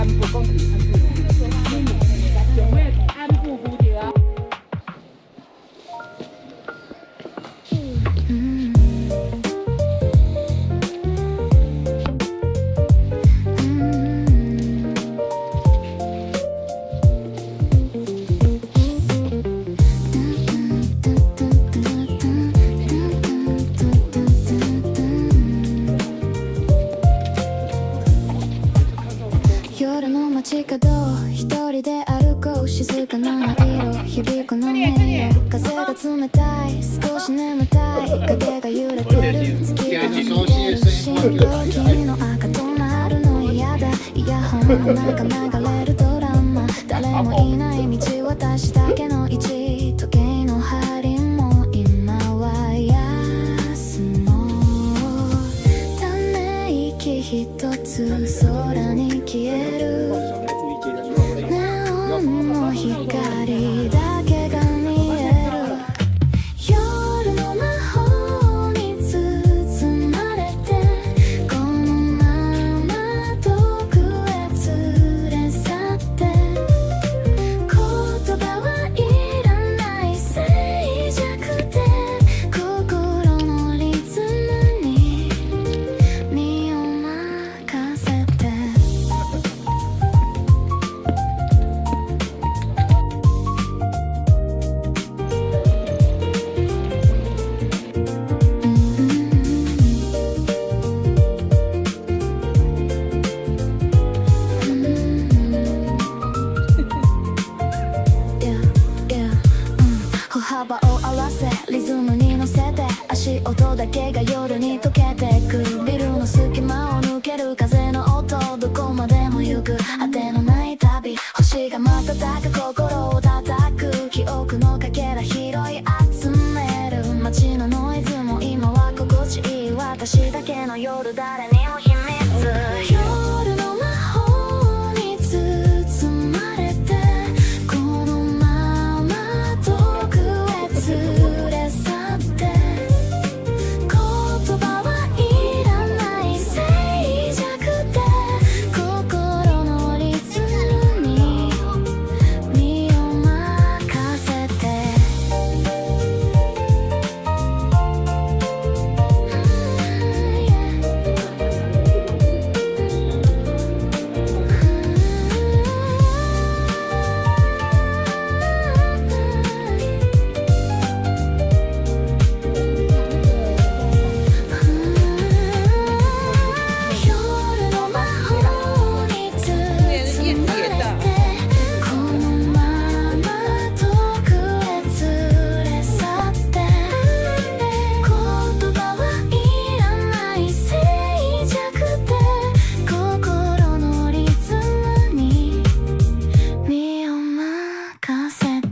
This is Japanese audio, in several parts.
按不公平，按不公平，有没有按不蝴蝶啊？夜の街角一人で歩こう静かな色響くの音色風が冷たい少し眠たい影が揺れてる月が見てる信号機の赤となるの嫌だイヤホンの中流れるドラマ誰もいない道私だけの位置時計の針も今は休もうため息一つ空に消えるネオンの光だけが見える夜の魔法に包まれてこのまま遠くへ連れ去って言葉はいらない静寂で心のリズムに身を任せて歩幅を合わせリズムに乗せて足音だけが夜に溶けてくビルの隙間を抜ける風の音どこまでも行く果てのない旅星が瞬く心を叩く記憶のかけら拾い集める街のノイズも今は心地いい私だけの夜誰にも秘密夜の魔法に包まれてこのまま遠くへ連れ去って言葉はいらない静寂で心のリズムに身を任せて夜の魔法に包まれてこのまま遠くへ連れ去って言葉はいらない静寂で心のリズムに身を任せて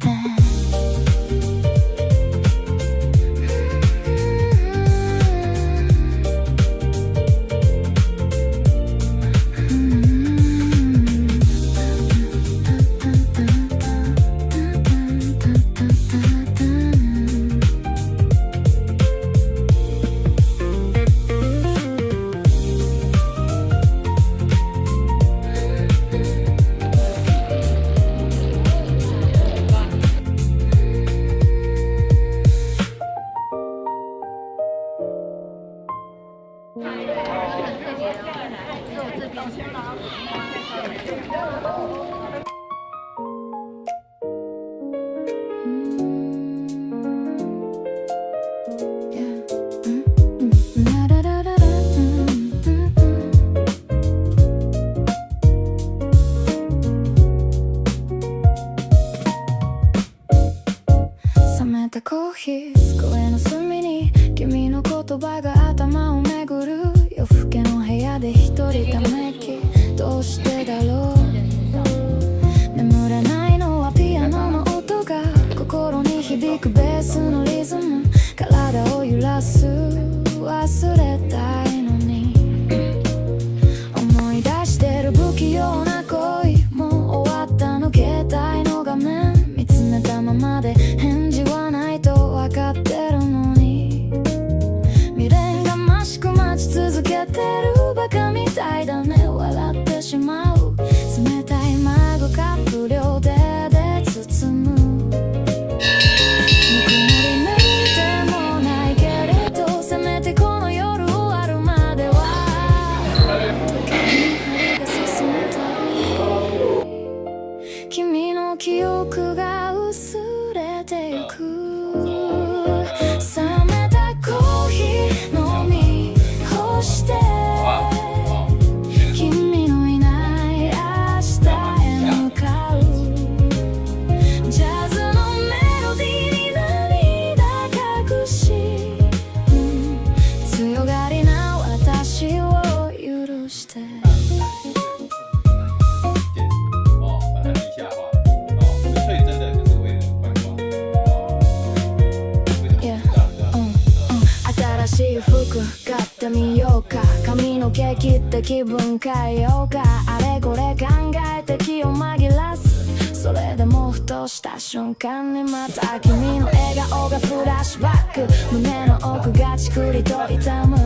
冷めたコーヒー机の隅に君の言葉が頭を巡る夜更けの部屋で一人ため息どうしてだろう眠れないのはピアノの音が心に響くベースのリズム体を揺らす忘れたいのに思い出してる不器用な恋もう終わったの携帯の画面見つめたままで返事はないと分かってるのに未練がましく待ち続けてるバカみたいだね笑ってしまう冷ようか髪の毛切って気分変えようかあれこれ考えて気を紛らすそれでもふとした瞬間にまた君の笑顔がフラッシュバック胸の奥がチクリと痛む